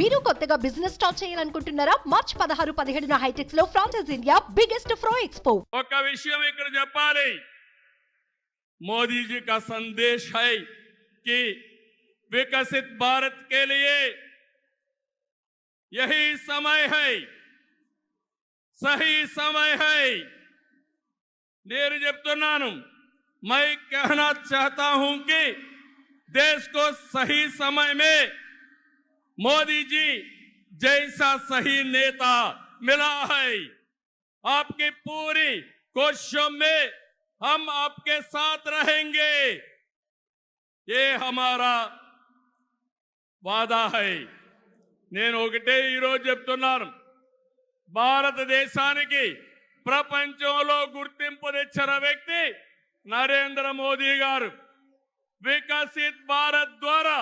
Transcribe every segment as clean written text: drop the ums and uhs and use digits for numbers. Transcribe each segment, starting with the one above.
మీరు కొత్తగా business start చేయాలనుకుంటున్నారా? మార్చ్ 16-17 హైటెక్స్ లో ఫ్రాన్సెస్ ఇండియా బిగ్గెస్ట్ ఫ్రో एक्सपो। ఒక విషయం ఇక్కడ చెప్పాలి, मोदी जी का संदेश है कि विकसित भारत के लिए यही समय है, सही समय है। నేను చెప్తున్నాను, मैं कहना चाहता हूं कि देश को सही समय में मोदी जी जैसा सही नेता मिला है। आपकी पूरी कोशिशों में हम आपके साथ रहेंगे, ये हमारा वादा है। నేను ఒకటే ఈరోజు చెప్తున్నాను, భారతదేశానికి ప్రపంచంలో గుర్తింపు తెచ్చిన వ్యక్తి నరేంద్ర మోదీ గారు। వికసిత్ భారత్ ద్వారా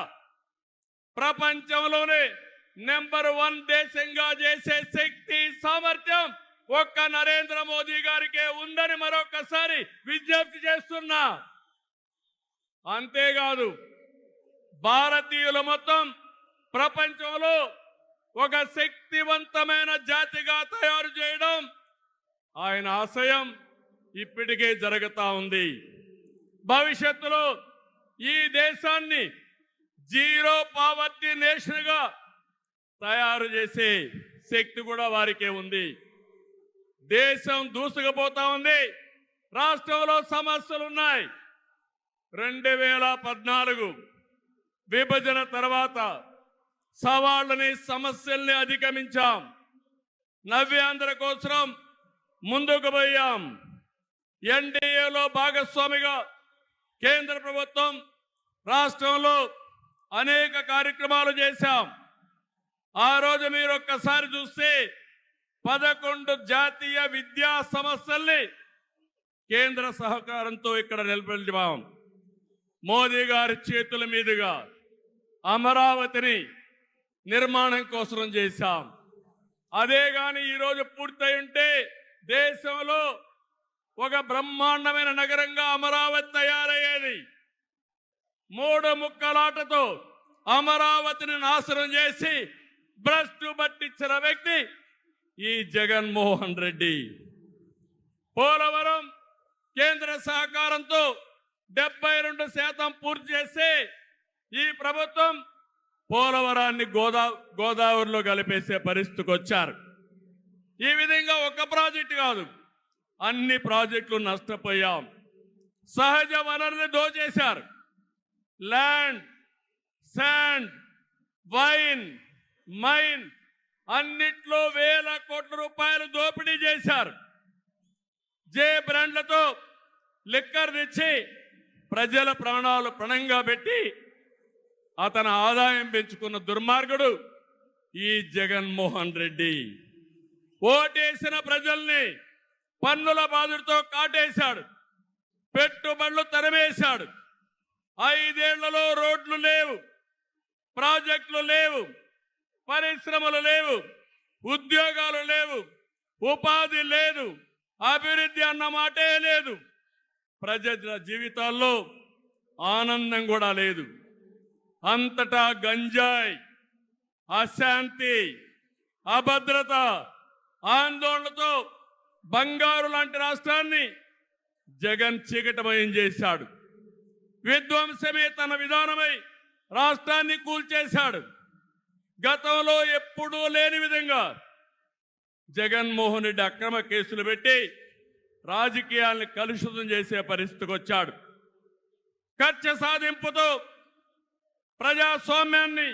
ప్రపంచంలోనే నెంబర్ 1 దేశంగా చేసే శక్తి సామర్థ్యం ఒక్క నరేంద్ర మోదీ గారికే ఉందని మరొకసారి విజ్ఞప్తి చేస్తున్నా। అంతేకాదు, భారతీయులు మొత్తం ప్రపంచంలో ఒక శక్తివంతమైన జాతిగా తయారు చేయడం ఆయన ఆశయం ఇప్పటికే జరుగుతా ఉంది। భవిష్యత్తులో ఈ దేశాన్ని జీరో పావర్టీ నేషన్ గా తయారు చేసే శక్తి కూడా వారికే ఉంది। దేశం దూసుకుపోతా ఉంది, రాష్ట్రంలో సమస్యలు ఉన్నాయి। 2014 విభజన తర్వాత సవాళ్ళని సమస్యల్ని అధిగమించాం, నవ్యాంధ్ర కోసం ముందుకు పోయాం। ఎన్డీఏలో భాగస్వామిగా కేంద్ర ప్రభుత్వం రాష్ట్రంలో అనేక కార్యక్రమాలు చేశాం। ఆ రోజు మీరు ఒక్కసారి చూస్తే 11 జాతీయ విద్యా సంస్థల్ని కేంద్ర సహకారంతో ఇక్కడ నిలబెట్టాం। మోదీ గారి చేతుల మీదుగా అమరావతిని నిర్మాణం కోసం చేశాం। అదే గాని ఈరోజు పూర్తయి ఉంటే దేశంలో ఒక బ్రహ్మాండమైన నగరంగా అమరావతి తయారయ్యేది। 3 ముక్కలాటతో అమరావతిని నాశనం చేసి భ్రష్టు పట్టించిన వ్యక్తి ఈ జగన్మోహన్ రెడ్డి। పోలవరం కేంద్ర సహకారంతో 72% పూర్తి చేసి ఈ ప్రభుత్వం పోలవరాన్ని గోదావరిలో కలిపేసే పరిస్థితికి వచ్చారు। ఈ విధంగా ఒక ప్రాజెక్టు కాదు, అన్ని ప్రాజెక్టులు నష్టపోయాం। సహజ వనరులు దోచేశారు, ల్యాండ్, శాండ్, వైన్, మైన్ అన్నిట్లో వేల కోట్ల రూపాయలు దోపిడీ చేశారు। జే బ్రాండ్లతో లిక్కర్ తెచ్చి ప్రజల ప్రాణాలు పణంగా పెట్టి అతని ఆదాయం పెంచుకున్న దుర్మార్గుడు ఈ జగన్మోహన్ రెడ్డి। ఓటేసిన ప్రజల్ని పన్నుల బాధుడితో కాటేశాడు, పెట్టుబడులు తరిమేశాడు। 5 ఏళ్లలో రోడ్లు లేవు, ప్రాజెక్టులు లేవు, పరిశ్రమలు లేవు, ఉద్యోగాలు లేవు, ఉపాధి లేదు, అభివృద్ధి అన్న మాటే లేదు। ప్రజల జీవితాల్లో ఆనందం కూడా లేదు। అంతటా గంజాయి, అశాంతి, అభద్రత, ఆందోళనతో బంగారు లాంటి రాష్ట్రాన్ని జగన్ చీకటమయం చేశాడు। విధ్వంసమే తన విధానమై రాష్ట్రాన్ని కూల్చేశాడు। గతంలో ఎప్పుడూ లేని విధంగా జగన్మోహన్ రెడ్డి అక్రమ కేసులు పెట్టి రాజకీయాల్ని కలుషితం చేసే పరిస్థితికి వచ్చాడు। కక్ష సాధింపుతో ప్రజాస్వామ్యాన్ని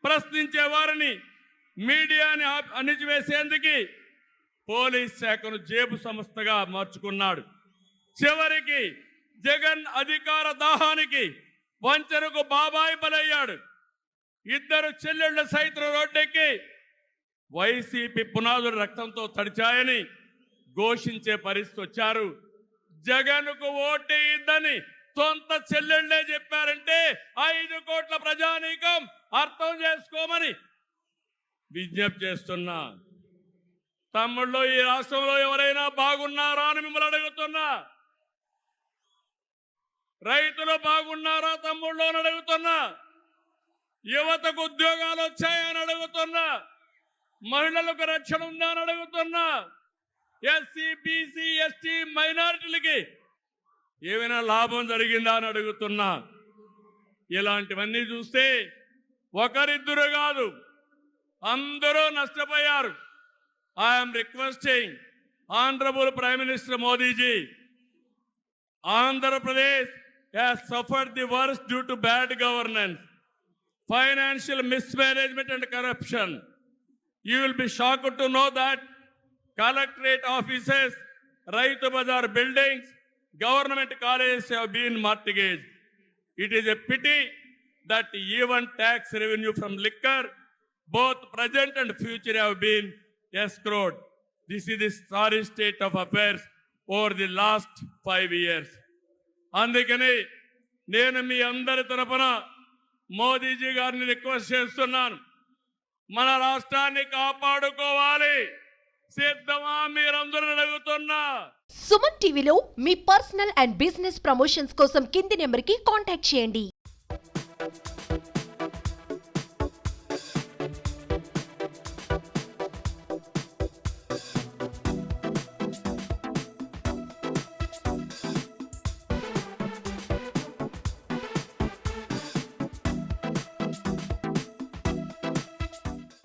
ప్రశ్నించే వారిని, మీడియాని అణిచివేసేందుకు పోలీస్ శాఖను జేబు సంస్థగా మార్చుకున్నాడు। చివరికి జగన్ అధికార దాహానికి వంచనకు బాబాయి బలయ్యాడు। 2 చెల్లెళ్ల సైతం రోడ్డెక్కి వైసీపీ పునాదులు రక్తంతో తడిచాయని ఘోషించే పరిస్థితి వచ్చారు। జగన్కు ఓటేయద్దని సొంత చెల్లెళ్లే చెప్పారంటే 5 కోట్ల ప్రజానీకం అర్థం చేసుకోమని విజ్ఞప్తి చేస్తున్నా। తమ్ముళ్ళు, ఈ రాష్ట్రంలో ఎవరైనా బాగున్నారా అని మిమ్మల్ని అడుగుతున్నా। రైతులు బాగున్నారా తమ్ముళ్ళు అని అడుగుతున్నా। యువతకు ఉద్యోగాలు వచ్చాయని అడుగుతున్నా। అడుగుతున్నా, మహిళలకు రక్షణ ఉందా అని అడుగుతున్నా, ఎస్సీ బీసీ ఎస్టీ మైనారిటీలకి ఏమైనా లాభం జరిగిందా అని అడుగుతున్నా. ఇలాంటివన్నీ చూస్తే ఒకరిద్దరు కాదు, అందరూ నష్టపోయారు. I'm requesting honourable prime minister Modi ji, Andhra Pradesh has suffered the worst due to bad governance, financial mismanagement and corruption. You will be shocked to know that collectorate offices, Raitu Bazar buildings, government colleges have been mortgaged. It is a pity that even tax revenue from liquor, both present and future, have been escrowed. This is the sorry state of affairs over the last 5 years. అందుకని నేను మీ అందరి తరపున మోదీజీ గారిని request చేస్తున్నాను, మన రాష్ట్రాన్ని కాపాడుకోవాలి. సిద్ధమా మీరందరూ అడుగుతున్నా. సుమన్ టీవీలో మీ పర్సనల్ అండ్ బిజినెస్ ప్రమోషన్స్ కోసం కింది నెంబర్కి కాంటాక్ట్ చేయండి.